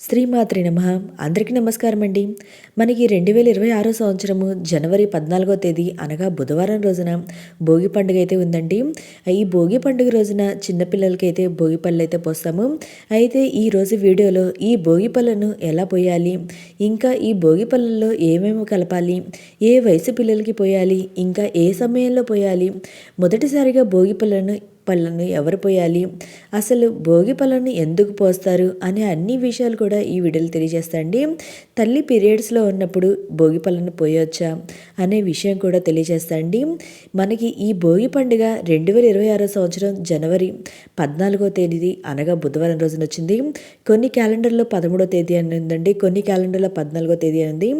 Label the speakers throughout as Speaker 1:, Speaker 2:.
Speaker 1: శ్రీమాత్రి నమః. అందరికీ నమస్కారం అండి. మనకి 2026 సంవత్సరము జనవరి 14వ తేదీ అనగా బుధవారం రోజున భోగి పండుగ అయితే ఉందండి. ఈ భోగి పండుగ రోజున చిన్నపిల్లలకైతే భోగి పళ్ళు అయితే పోస్తాము. అయితే ఈరోజు వీడియోలో ఈ భోగి పళ్ళను ఎలా పోయాలి, ఇంకా ఈ భోగి పళ్ళల్లో ఏమేమి కలపాలి, ఏ వయసు పిల్లలకి పోయాలి, ఇంకా ఏ సమయంలో పోయాలి, మొదటిసారిగా భోగి పళ్ళను ఎవరు పోయాలి, అసలు భోగి పళ్ళను ఎందుకు పోస్తారు అనే అన్ని విషయాలు కూడా ఈ వీడియోలో తెలియజేస్తాండి. తల్లి పీరియడ్స్లో ఉన్నప్పుడు భోగి పళ్ళను పోయొచ్చా అనే విషయం కూడా తెలియజేస్తాండి. మనకి ఈ భోగి పండుగ 2026 సంవత్సరం జనవరి 14వ తేదీ అనగా బుధవారం రోజున వచ్చింది. కొన్ని క్యాలెండర్లో 13వ తేదీ అని ఉందండి, కొన్ని క్యాలెండర్లో 14వ తేదీ అని ఉంది.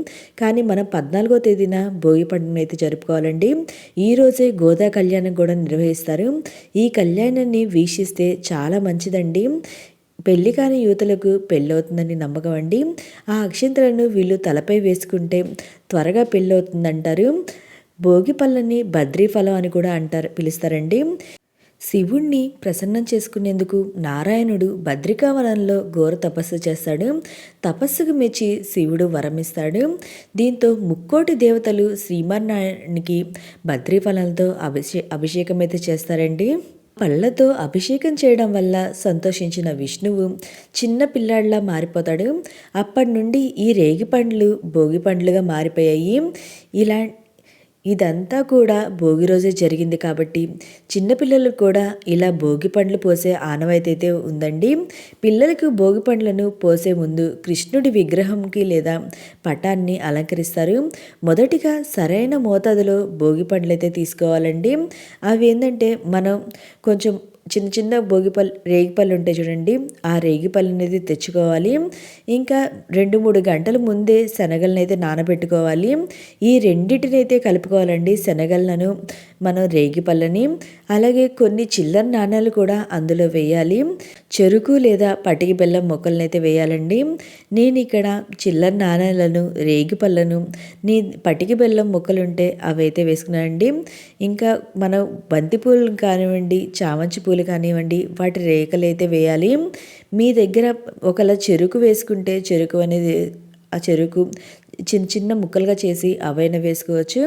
Speaker 1: కానీ మనం 14వ తేదీన భోగి పండుగను అయితే జరుపుకోవాలండి. ఈరోజే గోదా కళ్యాణం కూడా నిర్వహిస్తారు. ఈ కళ్యాణాన్ని వీక్షిస్తే చాలా మంచిదండి. పెళ్లి కాని యువతులకు పెళ్ళవుతుందని నమ్మకం అండి. ఆ అక్షింతలను వీళ్ళు తలపై వేసుకుంటే త్వరగా పెళ్ళవుతుందంటారు. భోగి పళ్ళని బద్రీ ఫలం అని కూడా పిలుస్తారండి. శివుణ్ణి ప్రసన్నం చేసుకునేందుకు నారాయణుడు బద్రికావనంలో ఘోర తపస్సు చేస్తాడు. తపస్సుకు మెచ్చి శివుడు వరమిస్తాడు. దీంతో ముక్కోటి దేవతలు శ్రీమన్నారాయణునికి బద్రీ ఫలంతో అభిషేకం అయితే చేస్తారండి. పళ్ళతో అభిషేకం చేయడం వల్ల సంతోషించిన విష్ణువు చిన్న పిల్లాడిలా మారిపోతాడు. అప్పటి నుండి ఈ రేగి పండ్లు భోగి పండ్లుగా మారిపోయాయి. ఇదంతా కూడా భోగి రోజే జరిగింది కాబట్టి చిన్నపిల్లలకు కూడా ఇలా భోగి పండ్లు పోసే ఆనవాయితీ అయితే ఉందండి. పిల్లలకు భోగి పండ్లను పోసే ముందు కృష్ణుడి విగ్రహంకి లేదా పటాన్ని అలంకరిస్తారు. మొదటిగా సరైన మోతాదులో భోగి పండ్లు అయితే తీసుకోవాలండి. అవి ఏంటంటే మనం కొంచెం చిన్న చిన్న రేగిపళ్ళు ఉంటాయి చూడండి, ఆ రేగిపళ్ళు అనేది తెచ్చుకోవాలి. ఇంకా 2-3 గంటల ముందే శనగలను అయితే నానబెట్టుకోవాలి. ఈ రెండింటిని అయితే కలుపుకోవాలండి, శనగలను మనం రేగిపళ్ళని. అలాగే కొన్ని చిల్లర నాణాలు కూడా అందులో వేయాలి. చెరుకు లేదా పటికి బెల్లం మొక్కలను అయితే వేయాలండి. నేను ఇక్కడ చిల్లర నాణాలను, రేగిపళ్ళను, పటికి బెల్లం మొక్కలుంటే అవి అయితే వేసుకున్నానండి. ఇంకా మనం బంతిపూలు కానివ్వండి, చామంతి పూలు కానివ్వండి, వాటి రేఖలు అయితే వేయాలి. మీ దగ్గర ఒకవేళ చెరుకు వేసుకుంటే చెరుకు అనేది ఆ చెరుకు చిన్న చిన్న ముక్కలుగా చేసి అవైనా వేసుకోవచ్చు.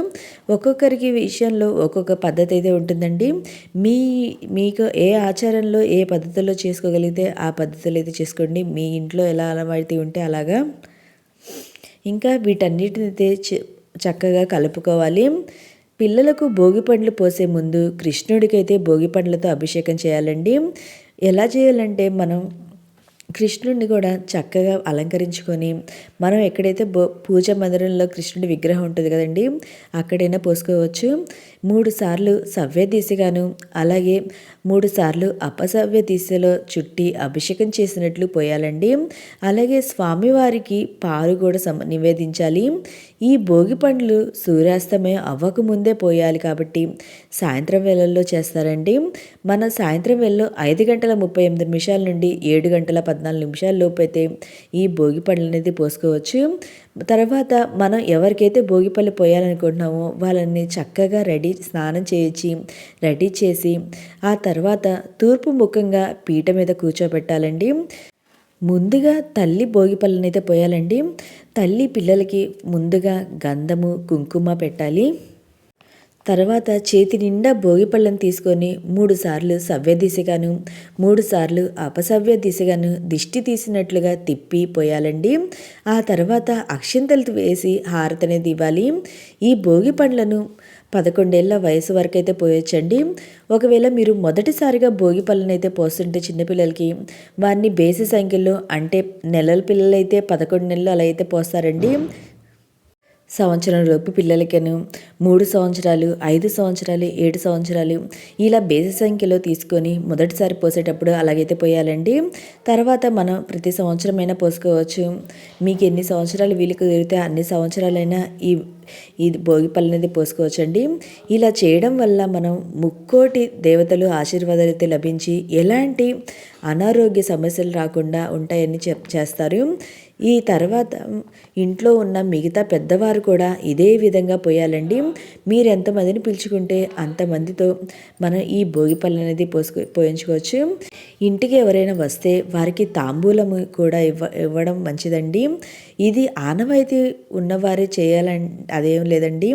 Speaker 1: ఒక్కొక్కరికి విషయంలో ఒక్కొక్క పద్ధతి అయితే ఉంటుందండి. మీకు ఏ ఆచారంలో ఏ పద్ధతిలో చేసుకోగలిగితే ఆ పద్ధతిలో అయితే చేసుకోండి. మీ ఇంట్లో ఎలా అలవాటు ఉంటే అలాగా. ఇంకా వీటన్నిటిని అయితే చక్కగా కలుపుకోవాలి. పిల్లలకు భోగి పండ్లు పోసే ముందు కృష్ణుడికైతే భోగి పండ్లతో అభిషేకం చేయాలండి. ఎలా చేయాలంటే మనం కృష్ణుడిని కూడా చక్కగా అలంకరించుకొని మనం ఎక్కడైతే పూజ మందిరంలో కృష్ణుడి విగ్రహం ఉంటుంది కదండి, అక్కడైనా పోసుకోవచ్చు. 3 సార్లు సవ్య దిశగాను అలాగే 3 సార్లు అపసవ్య దిశలో చుట్టి అభిషేకం చేసినట్లు పోయాలండి. అలాగే స్వామివారికి పాలు కూడా నివేదించాలి. ఈ భోగి పండ్లు సూర్యాస్తమయం అవ్వకముందే పోయాలి కాబట్టి సాయంత్రం వేళల్లో చేస్తారండి. మన సాయంత్రం వేళలో 5:38 నుండి 7:14 లోపు అయితే ఈ భోగి పళ్ళు అనేది పోసుకోవచ్చు. తర్వాత మనం ఎవరికైతే భోగి పళ్ళు పోయాలనుకుంటున్నామో వాళ్ళని చక్కగా స్నానం రెడీ చేసి ఆ తర్వాత తూర్పు ముఖంగా పీట మీద కూర్చోబెట్టాలండి. ముందుగా తల్లి భోగి పళ్ళని అయితే పోయాలండి. తల్లి పిల్లలకి ముందుగా గంధము కుంకుమ పెట్టాలి. తర్వాత చేతి నిండా భోగి పళ్ళను తీసుకొని 3 సార్లు సవ్య దిశగాను 3 సార్లు అపసవ్య దిశగాను దిష్టి తీసినట్లుగా తిప్పి పోయాలండి. ఆ తర్వాత అక్షింతలు వేసి హారతి అనేది ఇవ్వాలి. ఈ భోగి పండ్లను 11 ఏళ్ల వయసు వరకు అయితే పోయొచ్చండి. ఒకవేళ మీరు మొదటిసారిగా భోగి పళ్ళను అయితే పోస్తుంటే చిన్నపిల్లలకి వారిని బేసి సంఖ్యలో అంటే నెలల పిల్లలైతే 11 నెలలు అలా అయితే పోస్తారండి. సంవత్సరం లోపు పిల్లలకను 3 సంవత్సరాలు, 5 సంవత్సరాలు, 7 సంవత్సరాలు ఇలా బేసి సంఖ్యలో తీసుకొని మొదటిసారి పోసేటప్పుడు అలాగైతే పోయాలండి. తర్వాత మనం ప్రతి సంవత్సరమైనా పోసుకోవచ్చు. మీకు ఎన్ని సంవత్సరాలు వీలు కుదిరితే అన్ని సంవత్సరాలైనా ఈ ఈ భోగి పళ్ళు అనేది పోసుకోవచ్చండి. ఇలా చేయడం వల్ల మనం ముక్కోటి దేవతలు ఆశీర్వాదాలైతే లభించి ఎలాంటి అనారోగ్య సమస్యలు రాకుండా ఉంటాయని చేస్తారు. ఈ తర్వాత ఇంట్లో ఉన్న మిగతా పెద్దవారు కూడా ఇదే విధంగా పోయాలండి. మీరు ఎంతమందిని పిలుచుకుంటే అంతమందితో మనం ఈ భోగి పళ్ళు అనేది పోయించుకోవచ్చు. ఇంటికి ఎవరైనా వస్తే వారికి తాంబూలము కూడా ఇవ్వడం మంచిదండి. ఇది ఆనవాయితీ ఉన్నవారే చేయాలని అదేం లేదండి.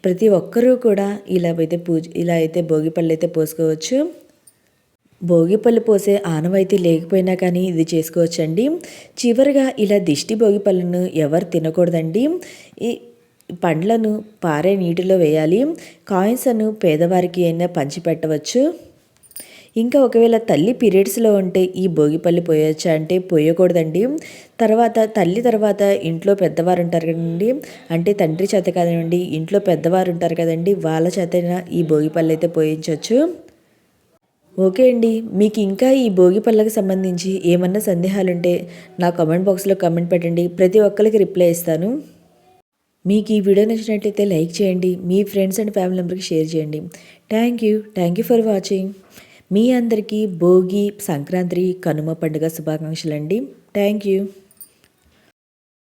Speaker 1: ప్రతి ఒక్కరూ కూడా ఇలా అయితే భోగి పళ్ళు అయితే పోసుకోవచ్చు. భోగిపళ్ళు పోసే ఆనవాయితీ లేకపోయినా కానీ ఇది చేసుకోవచ్చండి. చివరిగా ఇలా దిష్టి భోగిపళ్ళను ఎవరు తినకూడదండి. ఈ పండ్లను పారే నీటిలో వేయాలి. కాయిన్స్ను పేదవారికి అయినా పంచిపెట్టవచ్చు. ఇంకా ఒకవేళ తల్లి పీరియడ్స్లో ఉంటే ఈ భోగిపళ్ళు పోయొచ్చా అంటే పోయకూడదండి. తల్లి తర్వాత ఇంట్లో పెద్దవారు ఉంటారు కదండి, అంటే తండ్రి చేత కానివ్వండి, ఇంట్లో పెద్దవారు ఉంటారు కదండి, వాళ్ళ చేతైనా ఈ భోగిపళ్ళు అయితే పోయించవచ్చు. ఓకే అండి. మీకు ఇంకా ఈ భోగి పళ్ళకి సంబంధించి ఏమన్నా సందేహాలుంటే నా కామెంట్ బాక్స్లో కామెంట్ పెట్టండి. ప్రతి ఒక్కరికి రిప్లై ఇస్తాను. మీకు ఈ వీడియో నచ్చినట్లయితే లైక్ చేయండి. మీ ఫ్రెండ్స్ అండ్ ఫ్యామిలీ మెంబర్కి షేర్ చేయండి. Thank you for watching. మీ అందరికీ భోగి, సంక్రాంతి, కనుమ పండుగ శుభాకాంక్షలు అండి. Thank you.